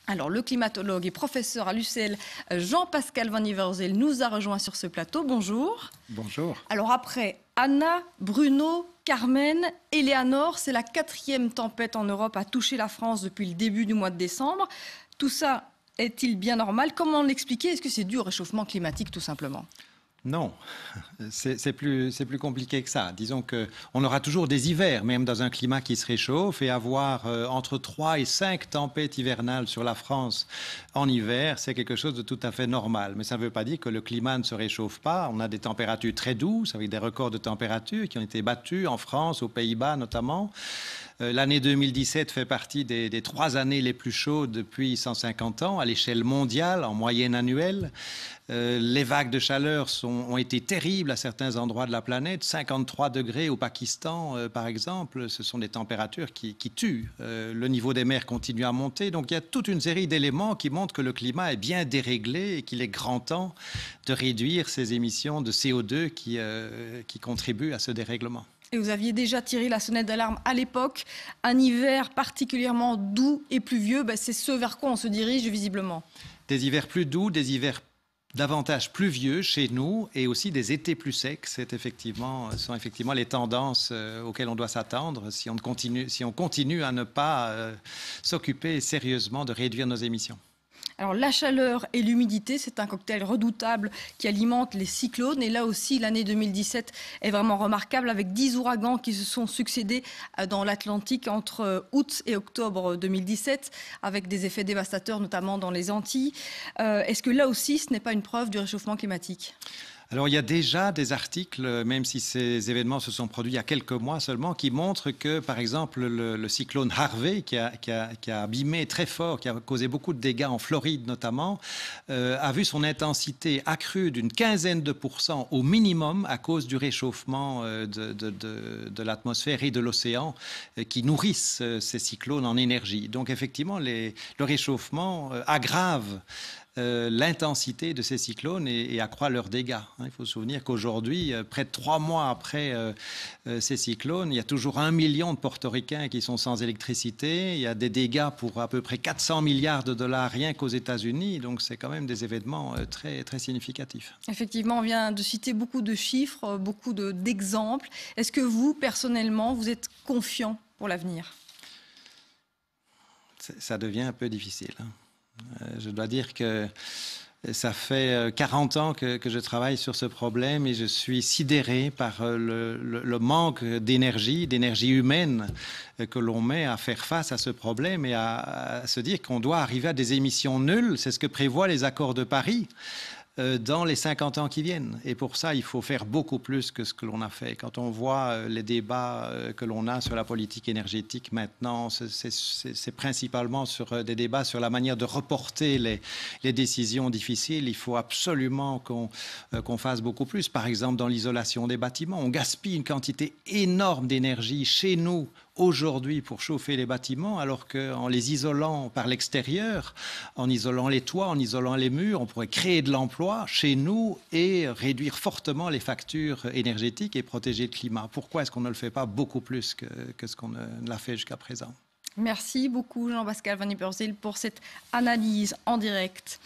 Alors, le climatologue et professeur à l'UCL, Jean-Pascal Van Nieuwerzel, nous a rejoint sur ce plateau. Bonjour. Bonjour. Alors, après Anna, Bruno, Carmen, Eleanor, c'est la 4e tempête en Europe à toucher la France depuis le début du mois de décembre. Tout ça est-il bien normal? Comment l'expliquer? Est-ce que c'est dû au réchauffement climatique, tout simplement? Non, c'est plus compliqué que ça. Disons qu'on aura toujours des hivers, même dans un climat qui se réchauffe, et avoir entre 3 et 5 tempêtes hivernales sur la France en hiver, c'est quelque chose de tout à fait normal. Mais ça ne veut pas dire que le climat ne se réchauffe pas. On a des températures très douces, avec des records de température qui ont été battus en France, aux Pays-Bas notamment. L'année 2017 fait partie des 3 années les plus chaudes depuis 150 ans, à l'échelle mondiale, en moyenne annuelle. Les vagues de chaleur ont été terribles à certains endroits de la planète. 53 degrés au Pakistan, par exemple, ce sont des températures qui tuent. Le niveau des mers continue à monter. Donc il y a toute une série d'éléments qui montrent que le climat est bien déréglé et qu'il est grand temps de réduire ces émissions de CO2 qui contribuent à ce dérèglement. Et vous aviez déjà tiré la sonnette d'alarme à l'époque. Un hiver particulièrement doux et pluvieux, c'est ce vers quoi on se dirige visiblement. Des hivers plus doux, des hivers davantage pluvieux chez nous et aussi des étés plus secs. Sont effectivement les tendances auxquelles on doit s'attendre si on continue à ne pas s'occuper sérieusement de réduire nos émissions. Alors la chaleur et l'humidité, c'est un cocktail redoutable qui alimente les cyclones. Et là aussi, l'année 2017 est vraiment remarquable avec 10 ouragans qui se sont succédés dans l'Atlantique entre août et octobre 2017, avec des effets dévastateurs, notamment dans les Antilles. Est-ce que là aussi, ce n'est pas une preuve du réchauffement climatique ? Alors, il y a déjà des articles, même si ces événements se sont produits il y a quelques mois seulement, qui montrent que, par exemple, le cyclone Harvey, qui a abîmé très fort, qui a causé beaucoup de dégâts en Floride notamment, a vu son intensité accrue d'une 15% au minimum à cause du réchauffement de l'atmosphère et de l'océan qui nourrissent ces cyclones en énergie. Donc, effectivement, le réchauffement aggrave l'intensité de ces cyclones et accroît leurs dégâts. Il faut se souvenir qu'aujourd'hui, près de 3 mois après ces cyclones, il y a toujours 1 million de Portoricains qui sont sans électricité. Il y a des dégâts pour à peu près 400 milliards de dollars rien qu'aux États-Unis. Donc, c'est quand même des événements très, très significatifs. Effectivement, on vient de citer beaucoup de chiffres, beaucoup d'exemples. Est-ce que vous, personnellement, vous êtes confiant pour l'avenir ? Ça devient un peu difficile. Je dois dire que ça fait 40 ans que je travaille sur ce problème et je suis sidéré par le manque d'énergie humaine que l'on met à faire face à ce problème et à se dire qu'on doit arriver à des émissions nulles. C'est ce que prévoient les accords de Paris dans les 50 ans qui viennent. Et pour ça, il faut faire beaucoup plus que ce que l'on a fait. Quand on voit les débats que l'on a sur la politique énergétique maintenant, c'est principalement sur des débats sur la manière de reporter les décisions difficiles. Il faut absolument qu'on fasse beaucoup plus. Par exemple, dans l'isolation des bâtiments, on gaspille une quantité énorme d'énergie chez nous aujourd'hui pour chauffer les bâtiments, alors qu'en les isolant par l'extérieur, en isolant les toits, en isolant les murs, on pourrait créer de l'emploi chez nous et réduire fortement les factures énergétiques et protéger le climat. Pourquoi est-ce qu'on ne le fait pas beaucoup plus que ce qu'on l'a fait jusqu'à présent ? Merci beaucoup Jean-Pascal Van Nieuwerzel pour cette analyse en direct.